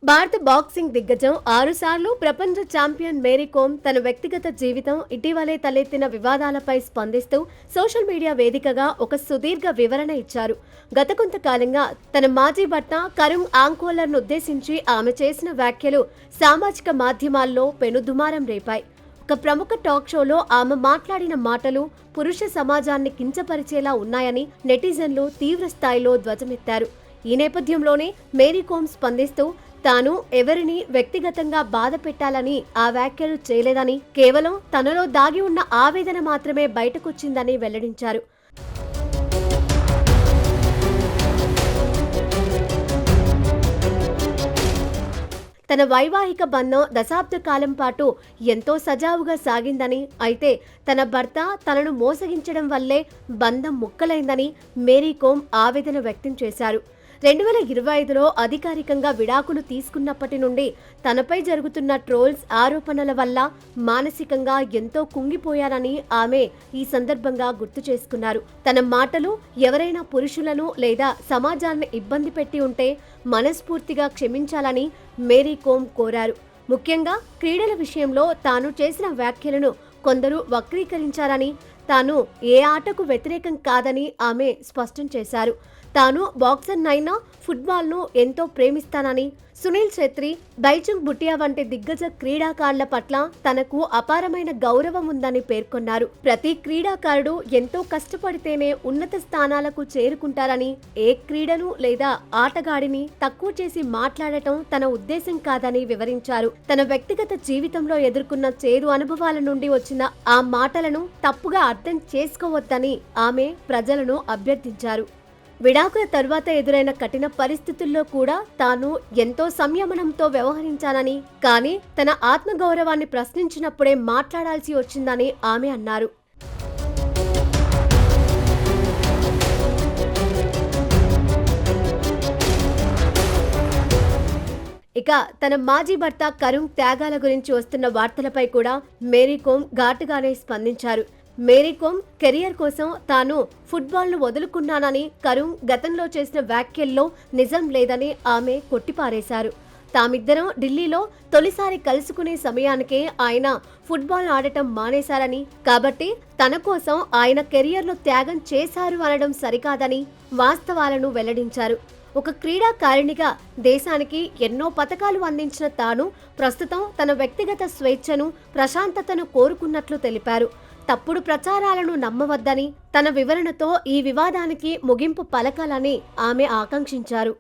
భారత బాక్సింగ్ దిగ్గజం 6 సార్లు ప్రపంచ ఛాంపియన్ మేరీ కోమ్ తన వ్యక్తిగత జీవితం ఇటీవలే తలెత్తిన వివాదాలపై స్పందిస్తూ సోషల్ మీడియా వేదికగా ఒక సుదీర్ఘ వివరణ ఇచ్చారు. గత కొంతకాలంగా తన మాజీ భర్త కరుణ్ ఆంకోలర్ను ఉద్దేశించి ఆమె చేసిన వ్యాఖ్యలు సామాజిక మాధ్యమాల్లో పెనుదుమారం రేపాయి. ఒక ప్రముఖ టాక్ షోలో ఆమె మాట్లాడిన మాటలు పురుష సమాజాన్ని కించపరిచేలా ఉన్నాయని నెటిజన్లు తీవ్ర స్థాయిలో ధ్వజమెత్తారు. ఈ నేపథ్యంలోనే మేరీ కోమ్ స్పందిస్తూ తాను ఎవరిని వ్యక్తిగతంగా బాధ పెట్టాలని ఆ వ్యాఖ్యలు చేయలేదని, కేవలం తనలో దాగి ఉన్న ఆవేదన మాత్రమే బయటకొచ్చిందని వెల్లడించారు. తన వైవాహిక బంధం దశాబ్ద కాలం పాటు ఎంతో సజావుగా సాగిందని, అయితే తన భర్త తనను మోసగించడం వల్లే బంధం ముక్కలైందని మేరీ కోమ్ ఆవేదన వ్యక్తం చేశారు. 2025లో అధికారికంగా విడాకులు తీసుకున్నప్పటి నుండి తనపై జరుగుతున్న ట్రోల్స్ ఆరోపణల వల్ల మానసికంగా ఎంతో కుంగిపోయారని ఆమె ఈ సందర్భంగా గుర్తు చేసుకున్నారు. తన మాటలు ఎవరైనా పురుషులను లేదా సమాజాన్ని ఇబ్బంది పెట్టి ఉంటే మనస్ఫూర్తిగా క్షమించాలని మేరీ కోమ్ కోరారు. ముఖ్యంగా క్రీడల విషయంలో తాను చేసిన వ్యాఖ్యలను కొందరు వక్రీకరించారని, తాను ఏ ఆటకు వ్యతిరేకం కాదని ఆమె స్పష్టం చేశారు. తాను బాక్సర్నైనా ఫుట్బాల్ను ఎంతో ప్రేమిస్తానని, సునీల్ ఛెత్రి, బైచుంగ్ భుటియా వంటి దిగ్గజ క్రీడాకారుల పట్ల తనకు అపారమైన గౌరవం ఉందని పేర్కొన్నారు. ప్రతి క్రీడాకారుడు ఎంతో కష్టపడితేనే ఉన్నత స్థానాలకు చేరుకుంటారని, ఏ క్రీడను లేదా ఆటగాడిని తక్కువ చేసి మాట్లాడటం తన ఉద్దేశం కాదని వివరించారు. తన వ్యక్తిగత జీవితంలో ఎదుర్కొన్న చేదు అనుభవాల నుండి వచ్చిన ఆ మాటలను తప్పుగా అర్థం చేసుకోవద్దని ఆమె ప్రజలను అభ్యర్థించారు. విడాకుల తర్వాత ఎదురైన కఠిన పరిస్థితుల్లో కూడా తాను ఎంతో సంయమనంతో వ్యవహరించానని, కానీ తన ఆత్మగౌరవాన్ని ప్రశ్నించినప్పుడే మాట్లాడాల్సి వచ్చిందని ఆమె అన్నారు. ఇక తన మాజీ భర్త కరుణ్ త్యాగాల గురించి వస్తున్న వార్తలపై కూడా మేరీ కోమ్ ఘాటుగానే స్పందించారు. మేరీ కోమ్ కెరియర్ కోసం తాను ఫుట్బాల్ను వదులుకున్నానని కరుణ్ గతంలో చేసిన వ్యాఖ్యల్లో నిజం లేదని ఆమె కొట్టిపారేశారు. తామిద్దరం ఢిల్లీలో తొలిసారి కలుసుకునే సమయానికే ఆయన ఫుట్బాల్ ఆడటం మానేశారని, కాబట్టి తన కోసం ఆయన కెరియర్ను త్యాగం చేశారు అనడం సరికాదని వాస్తవాలను వెల్లడించారు. ఒక క్రీడాకారిణిగా దేశానికి ఎన్నో పతకాలు అందించిన తాను ప్రస్తుతం తన వ్యక్తిగత స్వేచ్ఛను, ప్రశాంతతను కోరుకున్నట్లు తెలిపారు. తప్పుడు ప్రచారాలను నమ్మవద్దని, తన వివరణతో ఈ వివాదానికి ముగింపు పలకాలని ఆమె ఆకాంక్షించారు.